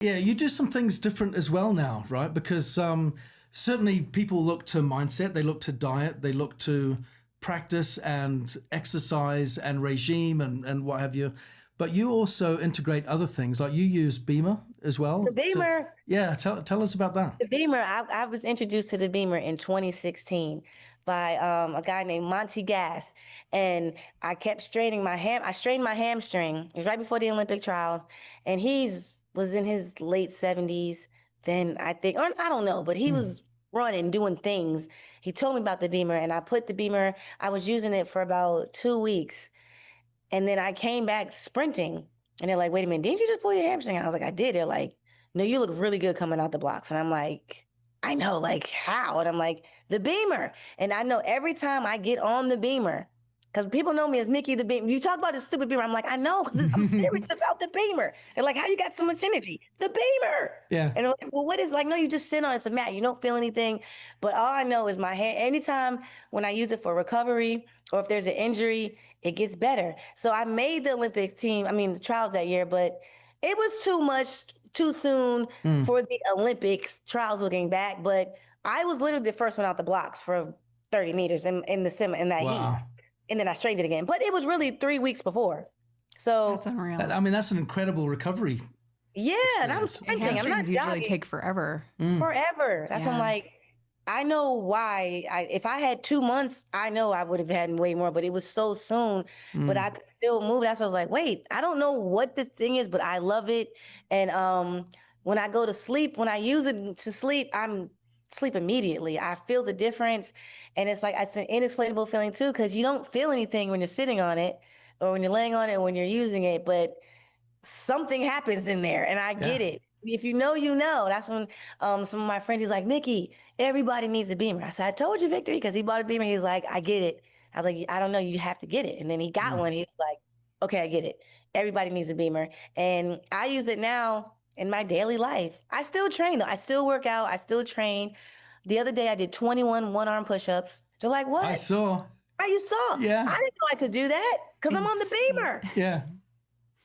Yeah, you do some things different as well now, right? Because certainly people look to mindset, they look to diet, they look to practice and exercise and regime and what have you. But you also integrate other things, like you use BEMER as well. The BEMER. Yeah, tell us about that. The BEMER, I was introduced to the BEMER in 2016 by a guy named Monty Gass. And I kept straining my I strained my hamstring. It was right before the Olympic trials. And was in his late 70s then, I think, or I don't know, but he was running, doing things. He told me about the BEMER, and I put the BEMER, I was using it for about 2 weeks. And then I came back sprinting, and they're like, wait a minute, didn't you just pull your hamstring? I was like, I did. They're like, no, you look really good coming out the blocks. And I'm like, I know, like, how? And I'm like, the BEMER. And I know every time I get on the BEMER, because people know me as Miki the BEMER. You talk about the stupid BEMER. I'm like, I know, because I'm serious about the BEMER. They're like, how you got so much energy? The BEMER. Yeah. And I'm like, well, what is, like, no, you just sit on it. It's a mat. You don't feel anything. But all I know is my hand, anytime when I use it for recovery or if there's an injury, it gets better. So I made the Olympics team, the trials that year, but it was too much too soon for the Olympics trials looking back. But I was literally the first one out the blocks for 30 meters in that heat. And then I straightened it again. But it was really 3 weeks before. So that's unreal. That's an incredible recovery. Yeah, and I'm sprinting. I'm not usually jogging. Take forever. Forever. That's what I'm like, I know why. If I had 2 months, I know I would have had way more, but it was so soon. But I could still move. That's why I was like, wait, I don't know what the thing is, but I love it. And when I go to sleep, when I use it to sleep, I'm sleep immediately. I feel the difference. And it's like, it's an inexplainable feeling too, because you don't feel anything when you're sitting on it or when you're laying on it or when you're using it, but something happens in there and I get it. If you know, you know. That's when some of my friends, he's like, Miki, everybody needs a BEMER. I said, I told you, Victor, because he bought a BEMER. He's like, I get it. I was like, I don't know, you have to get it. And then he got one. He was like, okay, I get it. Everybody needs a BEMER. And I use it now in my daily life. I still train though. I still work out. I still train. The other day I did 21 one-arm push-ups. They're like, what? I saw. Oh, you saw? Yeah. I didn't know I could do that because I'm on the BEMER. Yeah.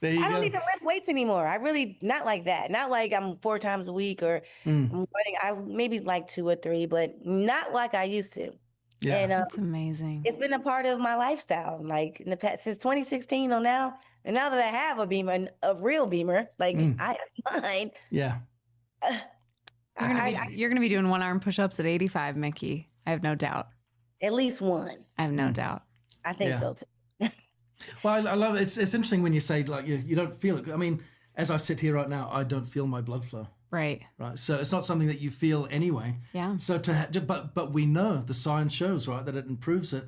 There you go. I don't even lift weights anymore. I really, not like that. Not like I'm 4 times a week or I'm running. I maybe like 2 or 3, but not like I used to. Yeah. And, that's amazing. It's been a part of my lifestyle, like in the past, since 2016 till now. And now that I have a BEMER, a real BEMER, like I have mine. Yeah. You're gonna be doing one-arm push-ups at 85, Miki. I have no doubt. At least one. I have no doubt. I think so too. Well, I love it. It's interesting when you say like you don't feel it. I mean, as I sit here right now, I don't feel my blood flow. Right. Right. So it's not something that you feel anyway. Yeah. So but we know the science shows, right, that it improves it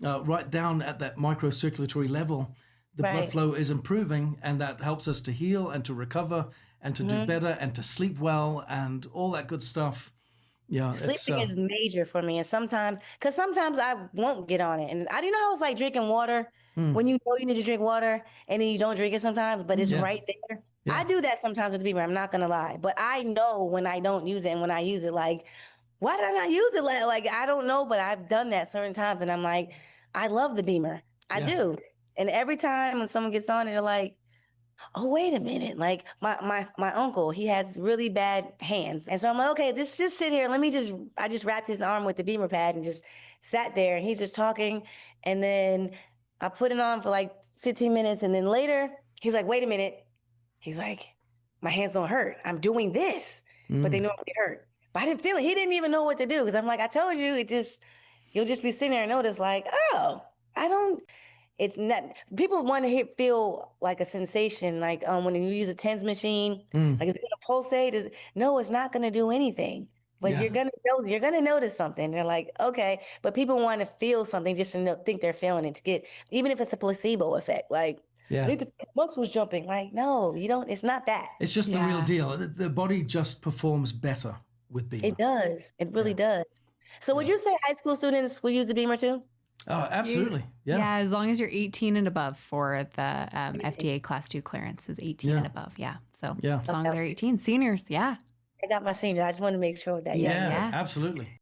right down at that microcirculatory level. The blood flow is improving, and that helps us to heal and to recover and to do better and to sleep well and all that good stuff. Yeah, sleeping is major for me. And sometimes I won't get on it. And I do know how it's like drinking water when you know you need to drink water and then you don't drink it sometimes, but it's right there. Yeah. I do that sometimes with the BEMER. I'm not going to lie. But I know when I don't use it and when I use it, like, why did I not use it? Like, I don't know, but I've done that certain times. And I'm like, I love the BEMER. I do. And every time when someone gets on it, they're like, oh, wait a minute. Like my uncle, he has really bad hands. And so I'm like, okay, just sit here. I just wrapped his arm with the BEMER pad and just sat there and he's just talking. And then I put it on for like 15 minutes. And then later he's like, wait a minute. He's like, my hands don't hurt. I'm doing this, but they normally hurt. But I didn't feel it. He didn't even know what to do. Cause I'm like, I told you, you'll just be sitting there and notice like, oh, it's not, people want to feel like a sensation, like when you use a TENS machine, like it's gonna pulsate. No, it's not gonna do anything. But you're gonna notice something. They're like, okay, but people want to feel something just to think they're feeling it, to get, even if it's a placebo effect, like the muscles jumping. Like, no, you don't. It's not that. It's just the real deal. The body just performs better with BEMER. It does. It really does. So would you say high school students will use the BEMER too? Oh, absolutely. Yeah, as long as you're 18 and above for the FDA Class 2 clearance is 18 and above. Yeah. So as long as they're 18. Seniors, I got my senior. I just want to make sure that. Yeah, absolutely.